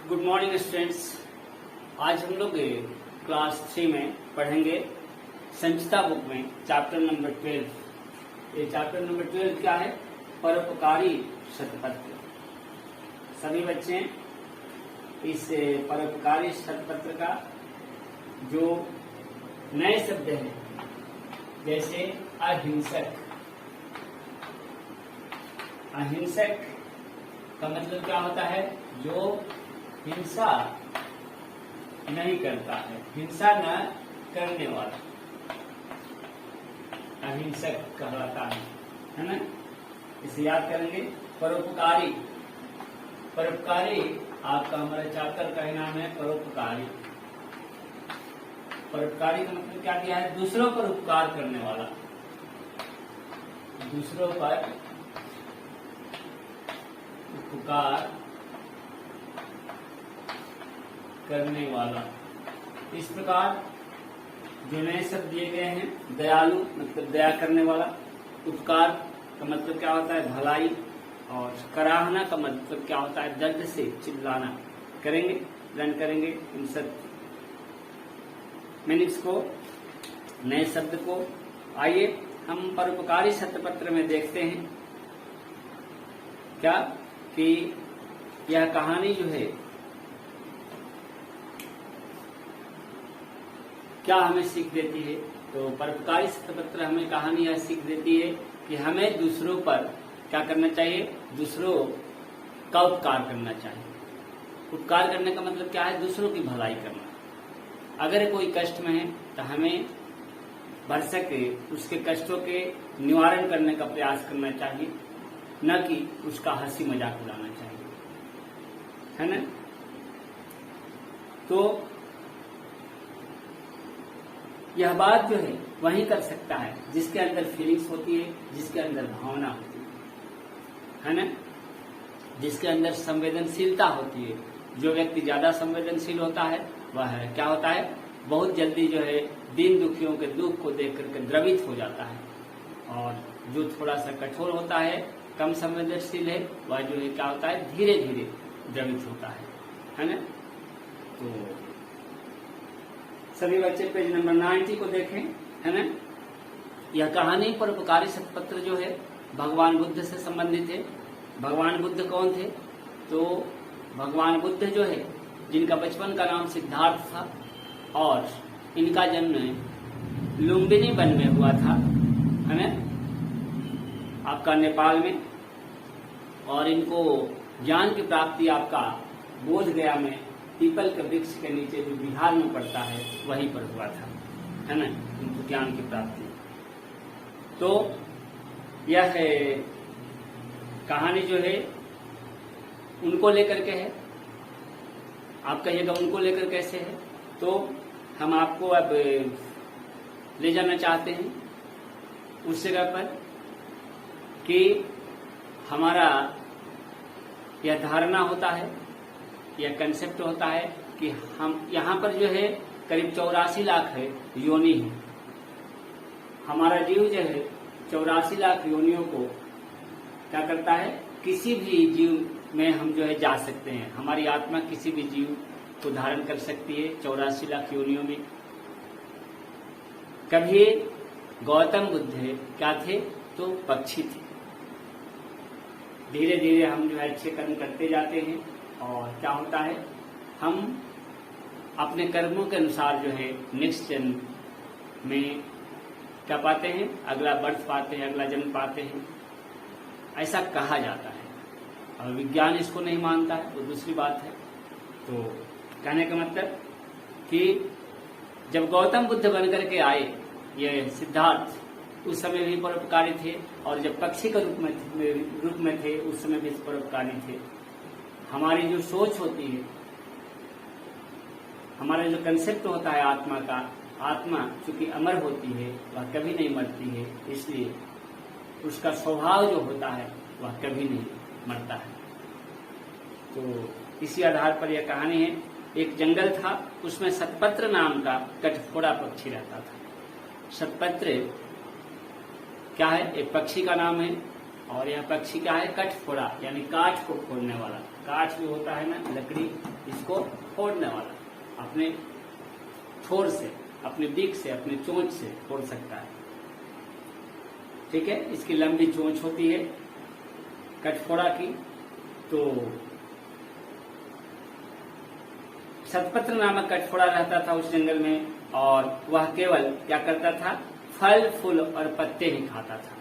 Good morning students. आज हम लोग क्लास 3 में पढ़ेंगे संचिता बुक में चैप्टर नंबर 12। ये चैप्टर नंबर 12 क्या है? परोपकारी शतपत्र। सभी बच्चे इस परोपकारी शतपत्र का जो नए शब्द है जैसे अहिंसक। अहिंसक का मतलब क्या होता है? जो हिंसा नहीं करता है, हिंसा न करने वाला अहिंसक कहलाता है ना। इसे याद करेंगे। परोपकारी, परोपकारी आपका हमारे चैप्टर का ही नाम है परोपकारी। परोपकारी का मतलब क्या किया है? दूसरों पर उपकार करने वाला, दूसरों पर उपकार करने वाला। इस प्रकार जो नए शब्द दिए गए हैं, दयालु मतलब दया करने वाला, उपकार का मतलब क्या होता है? भलाई, और कराहना का मतलब क्या होता है? दर्द से चिल्लाना। करेंगे, लर्न करेंगे इन सब मीनिंग्स को, नए शब्द को। आइए हम परोपकारी शतपत्र में देखते हैं क्या कि यह कहानी जो है क्या हमें सीख देती है। तो परोपकारी शतपत्र हमें कहानी यह सीख देती है कि हमें दूसरों पर क्या करना चाहिए? दूसरों का उपकार करना चाहिए। उपकार करने का मतलब क्या है? दूसरों की भलाई करना। अगर कोई कष्ट में है तो हमें भरसक उसके कष्टों के निवारण करने का प्रयास करना चाहिए, न कि उसका हंसी मजाक उड़ाना चाहिए, है ना। तो यह बात जो है वही कर सकता है जिसके अंदर फीलिंग्स होती है, जिसके अंदर भावना होती है ना, जिसके अंदर संवेदनशीलता होती है। जो व्यक्ति ज्यादा संवेदनशील होता है वह क्या होता है? बहुत जल्दी जो है दीन दुखियों के दुख को देख करके द्रवित हो जाता है। और जो थोड़ा सा कठोर होता है, कम संवेदनशील है, वह जो है क्या होता है? धीरे धीरे द्रवित होता है ना। तो सभी बच्चे पेज नंबर 90 को देखें, है ना। यह कहानी परोपकारी शतपत्र जो है भगवान बुद्ध से संबंधित है। भगवान बुद्ध कौन थे? तो भगवान बुद्ध जो है जिनका बचपन का नाम सिद्धार्थ था और इनका जन्म लुम्बिनी वन में हुआ था, है ना, आपका नेपाल में। और इनको ज्ञान की प्राप्ति आपका बोध गया में पीपल के वृक्ष के नीचे जो बिहार में पड़ता है वहीं पर हुआ था, है ना, उनको ज्ञान की प्राप्ति। तो यह है कहानी जो है उनको लेकर के है। आप कहिएगा उनको लेकर कैसे है? तो हम आपको अब ले जाना चाहते हैं उस जगह पर कि हमारा यह धारणा होता है, यह कंसेप्ट होता है कि हम यहाँ पर जो है करीब 84 लाख है योनि है। हमारा जीव जो है 84 लाख योनियों को क्या करता है? किसी भी जीव में हम जो है जा सकते हैं। हमारी आत्मा किसी भी जीव को धारण कर सकती है 84 लाख योनियों में। कभी गौतम बुद्ध क्या थे? तो पक्षी थे। धीरे धीरे हम जो है अच्छे कर्म करते जाते हैं और क्या होता है? हम अपने कर्मों के अनुसार जो है नेक्स्ट जन्म में क्या पाते हैं? अगला बर्थ पाते हैं, अगला जन्म पाते हैं, ऐसा कहा जाता है। और विज्ञान इसको नहीं मानता है, वो दूसरी बात है। तो कहने का मतलब कि जब गौतम बुद्ध बनकर के आए ये सिद्धार्थ, उस समय भी परोपकारी थे, और जब पक्षी के रूप में थे उस समय भी परोपकारी थे। हमारी जो सोच होती है, हमारा जो कंसेप्ट होता है आत्मा का, आत्मा चूंकि अमर होती है वह कभी नहीं मरती है, इसलिए उसका स्वभाव जो होता है वह कभी नहीं मरता है। तो इसी आधार पर यह कहानी है। एक जंगल था, उसमें शतपत्र नाम का कठफोड़ा पक्षी रहता था। शतपत्र क्या है? एक पक्षी का नाम है, और यह पक्षी क्या है, कठफोड़ा, यानी काठ को फोड़ने वाला। काठ जो होता है ना, लकड़ी, इसको फोड़ने वाला, अपने ठोर से, अपने बीक से, अपने चोंच से फोड़ सकता है। ठीक है, इसकी लंबी चोंच होती है कठफोड़ा की। तो शतपत्र नामक कठफोड़ा रहता था उस जंगल में, और वह केवल क्या करता था, फल फूल और पत्ते ही खाता था,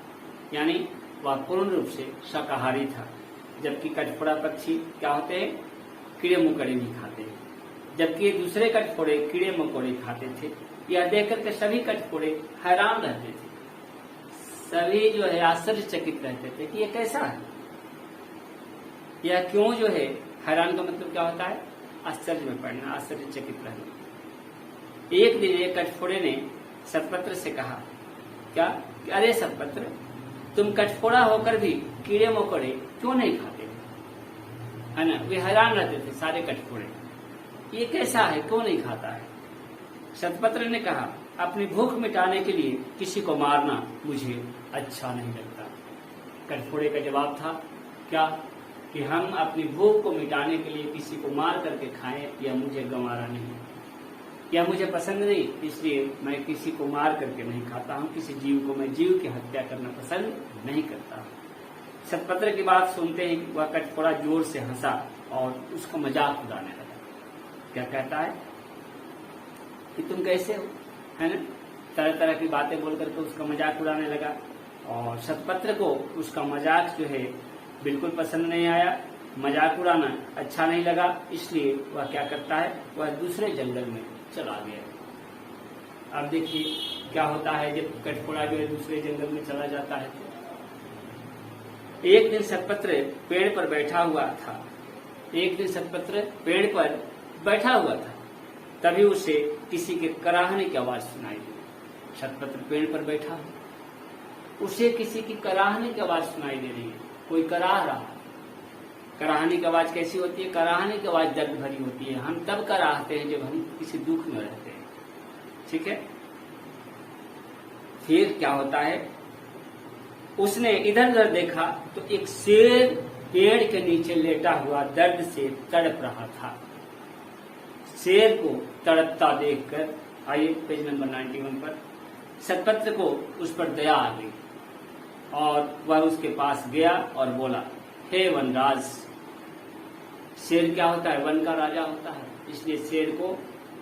यानी वह पूर्ण रूप से शाकाहारी था। जबकि कठफोड़ा पक्षी क्या होते हैं, कीड़े मकोड़े भी खाते हैं, जबकि दूसरे कठफोड़े कीड़े मकोड़े खाते थे। यह देख करके सभी कठफोड़े हैरान रहते थे, सभी जो है आश्चर्यचकित रहते थे कि यह कैसा है, यह क्यों जो है, हैरान का मतलब क्या होता है, आश्चर्य में पड़ना, आश्चर्यचकित रहना। एक दिन एक कठफोड़े ने शतपत्र से कहा, क्या, अरे शतपत्र, तुम कठफोड़ा होकर भी कीड़े मकोड़े क्यों नहीं खाते, है ना। वे हैरान रहते थे सारे कठफोड़े, ये कैसा है, क्यों नहीं खाता है। शतपत्र ने कहा, अपनी भूख मिटाने के लिए किसी को मारना मुझे अच्छा नहीं लगता। कठफोड़े का जवाब था क्या, कि हम अपनी भूख को मिटाने के लिए किसी को मार करके खाएं, यह मुझे गंवारा नहीं, यह मुझे पसंद नहीं, इसलिए मैं किसी को मार करके नहीं खाता हूं, किसी जीव को मैं जीव की हत्या करना पसंद नहीं करता। शतपत्र की बात सुनते ही वह कठफोड़ा जोर से हंसा और उसका मजाक उड़ाने लगा। क्या कहता है कि तुम कैसे हो, है ना, तरह तरह की बातें बोल करके उसका मजाक उड़ाने लगा। और शतपत्र को उसका मजाक जो है बिल्कुल पसंद नहीं आया, मजाक उड़ाना अच्छा नहीं लगा, इसलिए वह क्या करता है, वह दूसरे जंगल में चला गया। अब देखिए क्या होता है जब कठफोड़ा जो है दूसरे जंगल में चला जाता है। एक दिन शतपत्र पेड़ पर बैठा हुआ था, एक दिन शतपत्र पेड़ पर बैठा हुआ था, तभी उसे किसी के कराहने की आवाज सुनाई दी। शतपत्र पेड़ पर बैठा है, उसे किसी की कराहने की आवाज सुनाई दे रही है, कोई कराह रहा है। कराहने की आवाज कैसी होती है, कराहने की आवाज दर्द भरी होती है। हम तब कराहते हैं जब हम किसी दुख में रहते हैं, ठीक है। फिर क्या होता है, उसने इधर उधर देखा तो एक शेर पेड़ के नीचे लेटा हुआ दर्द से तड़प रहा था। शेर को तड़पता देखकर, आइए पेज नंबर 91 पर, शतपत्र को उस पर दया आ गई और वह उसके पास गया और बोला, हे वनराज। शेर क्या होता है, वन का राजा होता है, इसलिए शेर को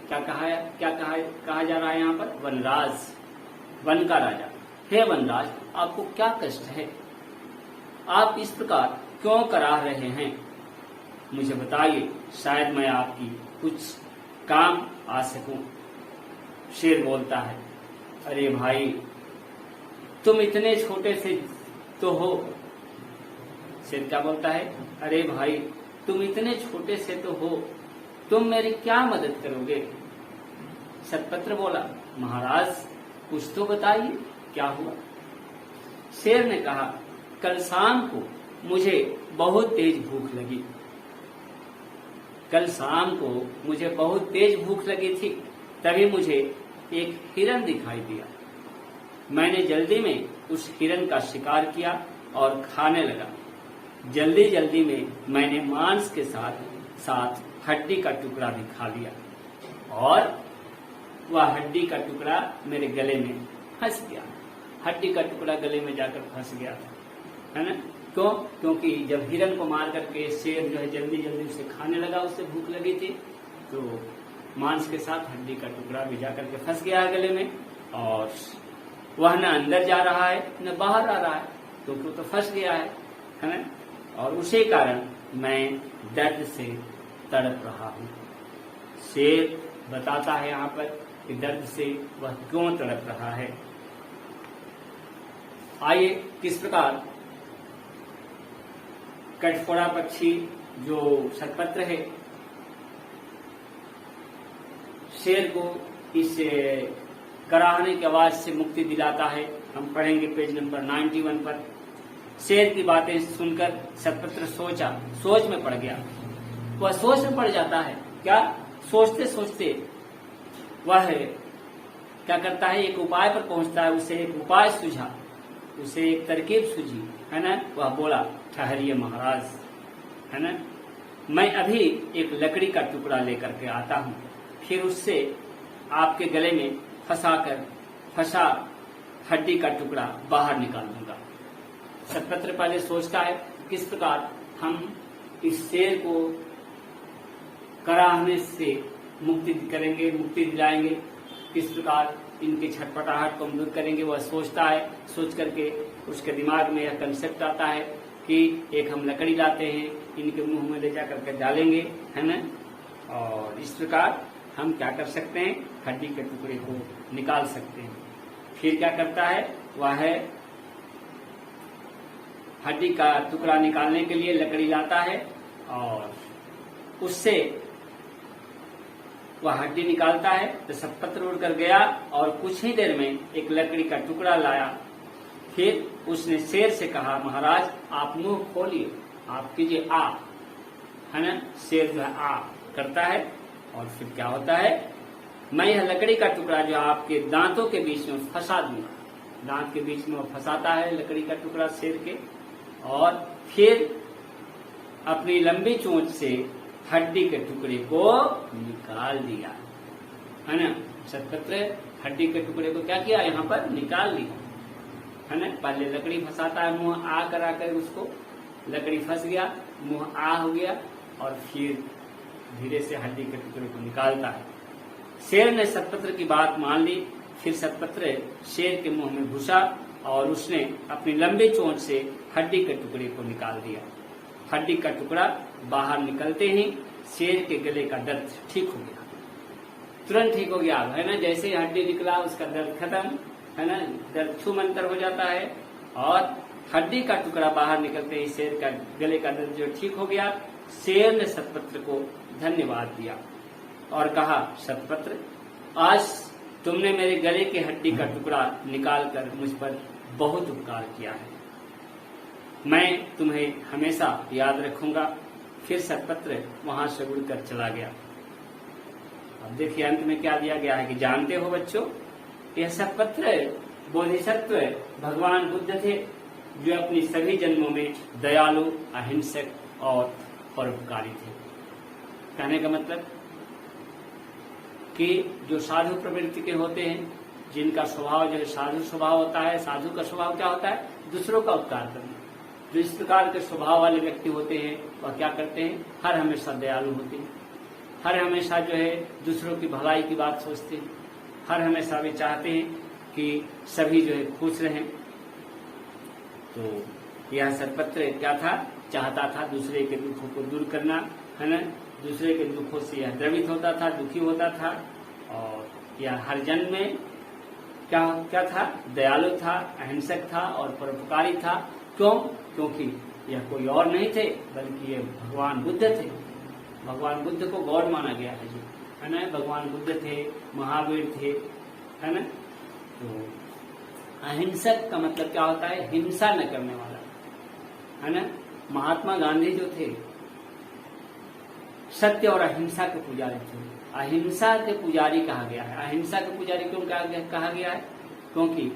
क्या कहा जा रहा है यहाँ पर, वनराज, वन का राजा। हे वनराज, आपको क्या कष्ट है, आप इस प्रकार क्यों कराह रहे हैं, मुझे बताइए, शायद मैं आपकी कुछ काम आ सकूं। शेर बोलता है, अरे भाई, तुम इतने छोटे से तो हो। शेर क्या बोलता है, अरे भाई, तुम इतने छोटे से तो हो, तुम मेरी क्या मदद करोगे। शतपत्र बोला, महाराज कुछ तो बताइए, क्या हुआ। शेर ने कहा, कल शाम को मुझे बहुत तेज भूख लगी, कल शाम को मुझे बहुत तेज भूख लगी थी, तभी मुझे एक हिरन दिखाई दिया। मैंने जल्दी में उस हिरन का शिकार किया और खाने लगा। जल्दी जल्दी में मैंने मांस के साथ साथ हड्डी का टुकड़ा भी खा लिया और वह हड्डी का टुकड़ा मेरे गले में फंस गया। हड्डी का टुकड़ा गले में जाकर फंस गया था, है ना। क्यों? क्योंकि जब हिरन को मार करके शेर जो है जल्दी जल्दी उसे खाने लगा, उससे भूख लगी थी, तो मांस के साथ हड्डी का टुकड़ा भी जाकर के फंस गया है गले में, और वह न अंदर जा रहा है न बाहर आ रहा है, क्योंकि वो तो फंस गया है ना। और उसी कारण मैं दर्द से तड़प रहा हूँ। शेर बताता है यहाँ पर कि दर्द से वह क्यों तड़प रहा है। आइए किस प्रकार कठफोड़ा पक्षी जो शतपत्र है शेर को इस कराहने की आवाज से मुक्ति दिलाता है, हम पढ़ेंगे पेज नंबर 91 पर। शेर की बातें सुनकर शतपत्र सोच में पड़ गया। वह सोच में पड़ जाता है। क्या? सोचते सोचते वह क्या करता है, एक उपाय पर पहुंचता है। उसे एक उपाय सूझा, उसे एक तरकीब सूझी है ना, वह बोला, ठहरिए महाराज, है ना, मैं अभी एक लकड़ी का टुकड़ा लेकर के आता हूँ, फिर उससे आपके गले में फंसा हड्डी का टुकड़ा बाहर निकाल दूंगा। सतपत्र पहले सोचता है किस प्रकार हम इस शेर को कराहने से मुक्ति करेंगे, मुक्ति दिलाएंगे, किस प्रकार इनकी छटपटाहट को दूर करेंगे। वह सोचता है, सोच करके उसके दिमाग में यह कंसेप्ट आता है कि एक हम लकड़ी लाते हैं, इनके मुंह में ले जा करके डालेंगे, है ना, और इस प्रकार हम क्या कर सकते हैं, हड्डी के टुकड़े को निकाल सकते हैं। फिर क्या करता है, वह है हड्डी का टुकड़ा निकालने के लिए लकड़ी लाता है और उससे वह हड्डी निकालता है। तो सतपत्र उड़कर गया और कुछ ही देर में एक लकड़ी का टुकड़ा लाया। फिर उसने शेर से कहा, महाराज आप मुंह खोलिए, आप कीजिए आ, है ना। शेर जो है आ करता है और फिर क्या होता है, मैं यह लकड़ी का टुकड़ा जो आपके दांतों के बीच में फंसा दूंगा। दांत के बीच में वो फंसाता है लकड़ी का टुकड़ा शेर के, और फिर अपनी लंबी चोंच से हड्डी के टुकड़े को निकाल दिया, है ना। सतपत्र हड्डी के टुकड़े को क्या किया, यहाँ पर निकाल लिया, है ना। पहले लकड़ी फंसाता है, मुंह आ करा कर उसको, लकड़ी फंस गया, मुंह आ हो गया, और फिर धीरे से हड्डी के टुकड़े को निकालता है। शेर ने सतपत्र की बात मान ली। फिर सतपत्र शेर के मुंह में घुसा और उसने अपनी लंबी चोंच से हड्डी के टुकड़े को निकाल दिया। हड्डी का टुकड़ा बाहर निकलते ही शेर के गले का दर्द ठीक हो गया, तुरंत ठीक हो गया, है ना। जैसे ही हड्डी निकला उसका दर्द खत्म, है ना, दर्द छूमंतर हो जाता है, और हड्डी का टुकड़ा बाहर निकलते ही शेर का गले का दर्द जो ठीक हो गया। शेर ने सतपत्र को धन्यवाद दिया और कहा, सतपत्र आज तुमने मेरे गले के हड्डी का टुकड़ा निकालकर मुझ पर बहुत उपकार किया है, मैं तुम्हें हमेशा याद रखूंगा। फिर सतपत्र वहां से उड़कर चला गया। अब देखिए अंत में क्या दिया गया है कि जानते हो बच्चों, यह सतपत्र बोधिसत्व भगवान बुद्ध थे, जो अपनी सभी जन्मों में दयालु, अहिंसक और परोपकारी थे। कहने का मतलब कि जो साधु प्रवृत्ति के होते हैं, जिनका स्वभाव जो है साधु स्वभाव होता है। साधु का स्वभाव क्या होता है, दूसरों का उपकार करना। जो इस प्रकार के स्वभाव वाले व्यक्ति होते हैं वह क्या करते हैं, हर हमेशा दयालु होते हैं, हर हमेशा जो है दूसरों की भलाई की बात सोचते हैं, हर हमेशा वे चाहते हैं कि सभी जो है खुश रहें। तो यह सतपत्र क्या था, चाहता था दूसरे के दुखों को दूर करना, है ना। दूसरे के दुखों से यह द्रवित होता था, दुखी होता था, और यह हर जन्म में क्या था, दयालु था, अहिंसक था और परोपकारी था। क्यों? क्योंकि यह कोई और नहीं थे बल्कि ये भगवान बुद्ध थे। भगवान बुद्ध को गॉड माना गया है जी, है ना। भगवान बुद्ध थे, महावीर थे, है ना। तो अहिंसक का मतलब क्या होता है, हिंसा न करने वाला, है ना। महात्मा गांधी जो थे सत्य और अहिंसा के पुजारी थे। अहिंसा के पुजारी कहा गया है। अहिंसा के पुजारी क्यों कहा गया है, क्योंकि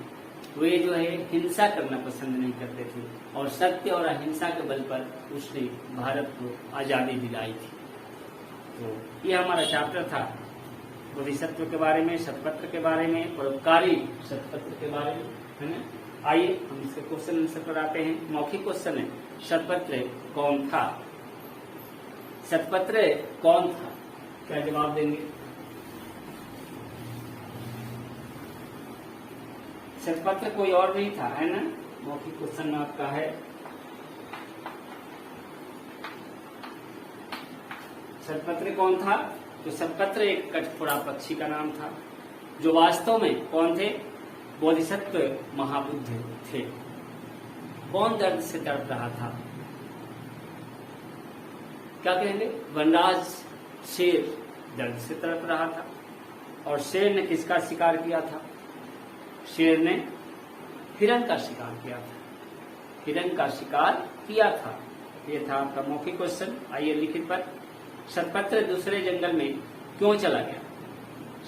वे जो है हिंसा करना पसंद नहीं करते थे, और सत्य और अहिंसा के बल पर उसने भारत को आजादी दिलाई थी। तो ये हमारा चैप्टर था बोधिसत्व के बारे में, सतपत्र के बारे में, परोपकारी सतपत्र के बारे में, है ना। आइए हम इसके क्वेश्चन आंसर पर आते हैं। मौखिक क्वेश्चन है, सतपत्र कौन था? सतपत्र कौन था, क्या जवाब देंगे? सतपत्र कोई और नहीं था, है ना। मौखिक क्वेश्चन में आपका है सतपत्र कौन था? तो सतपत्र एक कठफोड़ा पक्षी का नाम था, जो वास्तव में कौन थे, बोधिसत्व महाबुद्ध थे। कौन दर्द से तड़प रहा था, क्या कहेंगे, वनराज शेर दर्द से तड़प रहा था। और शेर ने किसका शिकार किया था? शेर ने हिरण का शिकार किया था, हिरण का शिकार किया था। ये था आपका मौखिक क्वेश्चन। आइए लिखित पर, सतपत्र दूसरे जंगल में क्यों चला गया?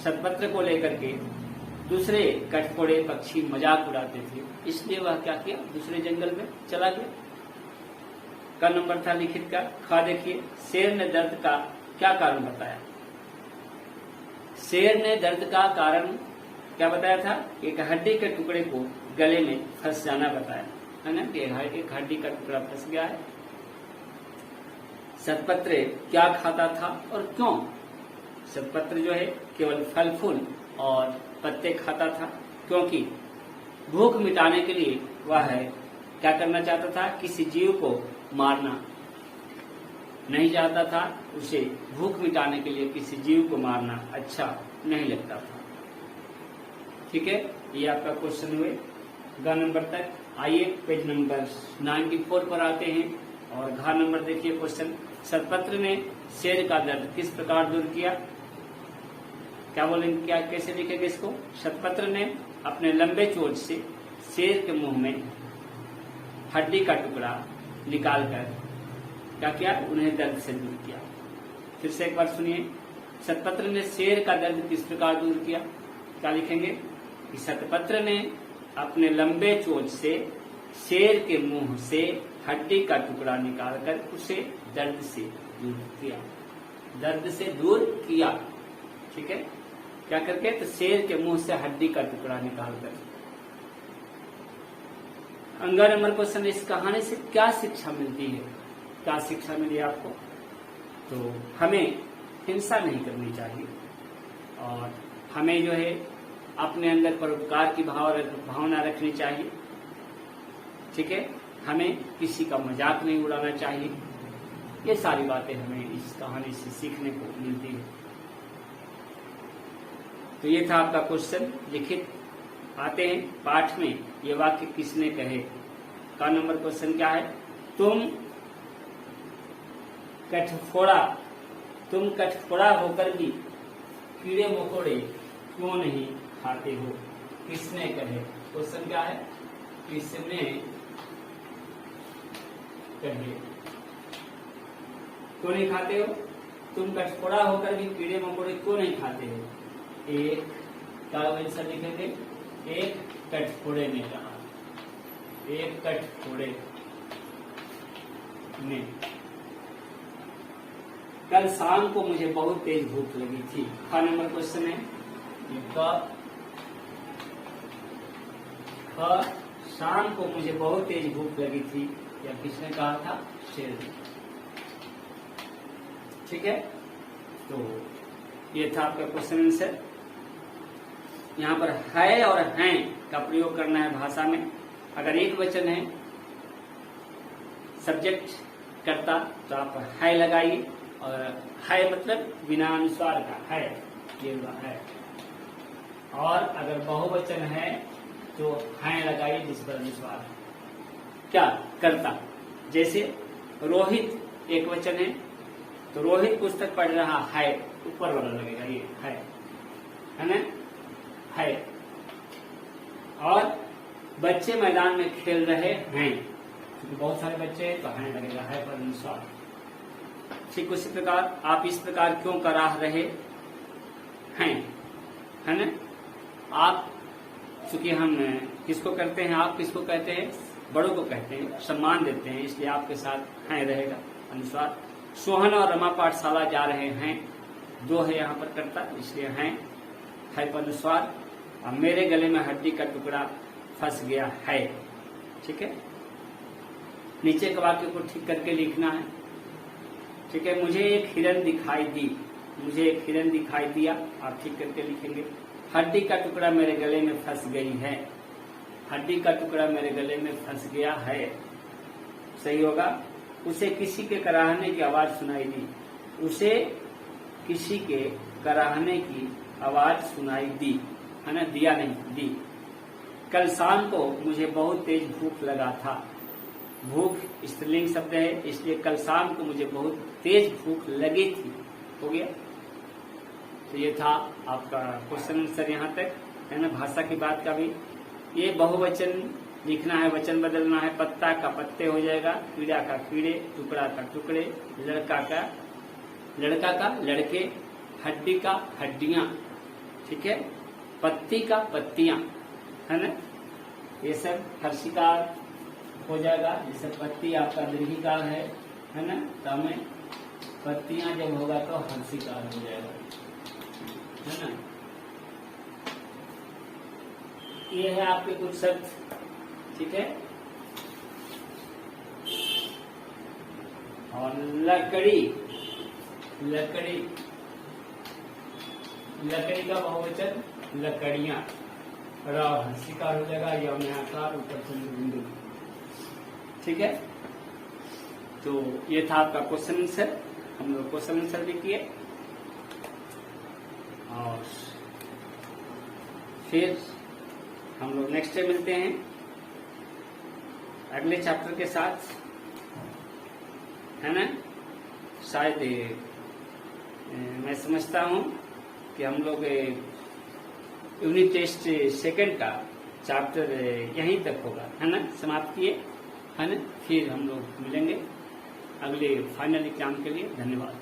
सतपत्र को लेकर के दूसरे कठफोड़े पक्षी मजाक उड़ाते थे, इसलिए वह क्या किया, दूसरे जंगल में चला गया। का नंबर था लिखित का। खा देखिए, शेर ने दर्द का क्या कारण बताया। शेर ने दर्द का कारण क्या बताया था, एक हड्डी के टुकड़े को गले में फंस जाना बताया, है ना, कि एक हड्डी का टुकड़ा फंस गया है। सतपत्र क्या खाता था और क्यों। सतपत्र जो है केवल फल फूल और पत्ते खाता था, क्योंकि भूख मिटाने के लिए वह क्या करना चाहता था, किसी जीव को मारना नहीं चाहता था। उसे भूख मिटाने के लिए किसी जीव को मारना अच्छा नहीं लगता था। ठीक है, ये आपका क्वेश्चन हुए ग नंबर तक। आइए पेज नंबर 94 पर आते हैं और घ नंबर देखिए क्वेश्चन। सतपत्र ने शेर का दर्द किस प्रकार दूर किया। क्या बोलेंगे, क्या कैसे लिखेंगे इसको। सतपत्र ने अपने लंबे चोंच से शेर के मुंह में हड्डी का टुकड़ा निकालकर क्या किया, उन्हें दर्द से दूर किया। फिर से एक बार सुनिए। सतपत्र ने शेर का दर्द किस प्रकार दूर किया। क्या लिखेंगे कि सतपत्र ने अपने लंबे चोंच से शेर के मुंह से हड्डी का टुकड़ा निकालकर उसे दर्द से दूर किया। दर्द से दूर किया, ठीक है, क्या करके, तो शेर के मुंह से हड्डी का टुकड़ा निकालकर। अंगा नंबर क्वेश्चन, इस कहानी से क्या शिक्षा मिलती है। क्या शिक्षा मिली आपको, तो हमें हिंसा नहीं करनी चाहिए और हमें जो है अपने अंदर परोपकार की भावना रखनी चाहिए। ठीक है, हमें किसी का मजाक नहीं उड़ाना चाहिए। ये सारी बातें हमें इस कहानी से सीखने को मिलती है। तो ये था आपका क्वेश्चन लिखित। आते हैं पाठ में, ये वाक्य किसने कहे। का नंबर क्वेश्चन क्या है, तुम कठफोड़ा होकर भी कीड़े मकोड़े क्यों नहीं खाते हो। किसने कहे, क्वेश्चन क्या है, किसने कहे, क्यों नहीं खाते हो। तुम कठफोड़ा होकर भी कीड़े मकोड़े क्यों नहीं खाते हो। एक का आंसर लिखेंगे, एक कठफोड़े ने कहा, एक कठफोड़े ने। कल शाम को मुझे बहुत तेज भूख लगी थी। ख नंबर क्वेश्चन है, शाम को मुझे बहुत तेज भूख लगी थी, या किसने कहा था, शेर ने। ठीक है, तो ये था आपका क्वेश्चन आंसर। यहाँ पर है और हैं का प्रयोग करना है भाषा में। अगर एक वचन है, सब्जेक्ट करता, तो आप है लगाइए, और है मतलब बिना अनुस्वार का है, ये है। और अगर बहुवचन है तो है लगाइए जिस पर अनुस्वार। क्या करता, जैसे रोहित एक वचन है तो रोहित पुस्तक पढ़ रहा है, ऊपर वाला लगेगा, ये है ना, है। और बच्चे मैदान में खेल रहे हैं, क्योंकि बहुत सारे बच्चे हैं तो है लगेगा, है पर अनुस्वार। ठीक उसी प्रकार आप इस प्रकार क्यों कराह रहे हैं, है ना। आप, चूंकि हम किसको करते हैं, आप किसको कहते हैं, बड़ों को कहते हैं, सम्मान देते हैं, इसलिए आपके साथ है रहेगा अनुस्वार। सोहन और रमा पाठशाला जा रहे हैं, दो है यहाँ पर करता, इसलिए है पर अनुस्वार। और मेरे गले में हड्डी का टुकड़ा फंस गया है। ठीक है, नीचे के वाक्य को ठीक करके लिखना है। ठीक है, मुझे एक हिरन दिखाई दी, मुझे एक हिरन दिखाई दिया, आप ठीक करके लिखेंगे। हड्डी का टुकड़ा मेरे गले में फंस गई है, हड्डी का टुकड़ा मेरे गले में फंस गया है, सही होगा। उसे किसी के कराहने की आवाज सुनाई दी, उसे किसी के कराहने की आवाज सुनाई दी, है ना, दिया नहीं, दी। कल शाम को मुझे बहुत तेज भूख लगा था, भूख स्त्रीलिंग शब्द है, इसलिए कल शाम को मुझे बहुत तेज भूख लगी थी, हो गया। तो ये था आपका क्वेश्चन आंसर यहाँ तक, है ना। भाषा की बात का भी ये बहुवचन लिखना है, वचन बदलना है। पत्ता का पत्ते हो जाएगा, कीड़ा का कीड़े, टुकड़ा का टुकड़े, लड़का का लड़के, हड्डी का हड्डियां। ठीक है, पत्ती का पत्तियां, है ना, ये सब हर्षिकार हो जाएगा। जैसे पत्ती आपका दीर्घिकार है ना, तो हमें पत्तियां जब होगा तो हर्षिकार हो जाएगा, है ना। ये है आपके कुछ शब्द, ठीक है। और लकड़ी, लकड़ी, लकड़ी का बहुवचन लकड़ियां, राव हर्षिकार हो जाएगा, यम आकार ऊपर से बिंदु, ठीक है। तो ये था आपका क्वेश्चन आंसर, हम लोग क्वेश्चन आंसर भी किए। और फिर हम लोग नेक्स्ट डे मिलते हैं अगले चैप्टर के साथ, है ना। शायद मैं समझता हूं कि हम लोग यूनिट टेस्ट सेकंड का चैप्टर यहीं तक होगा, है ना, समाप्त किए, है ना। फिर हम लोग मिलेंगे अगले फाइनल एग्जाम के लिए। धन्यवाद।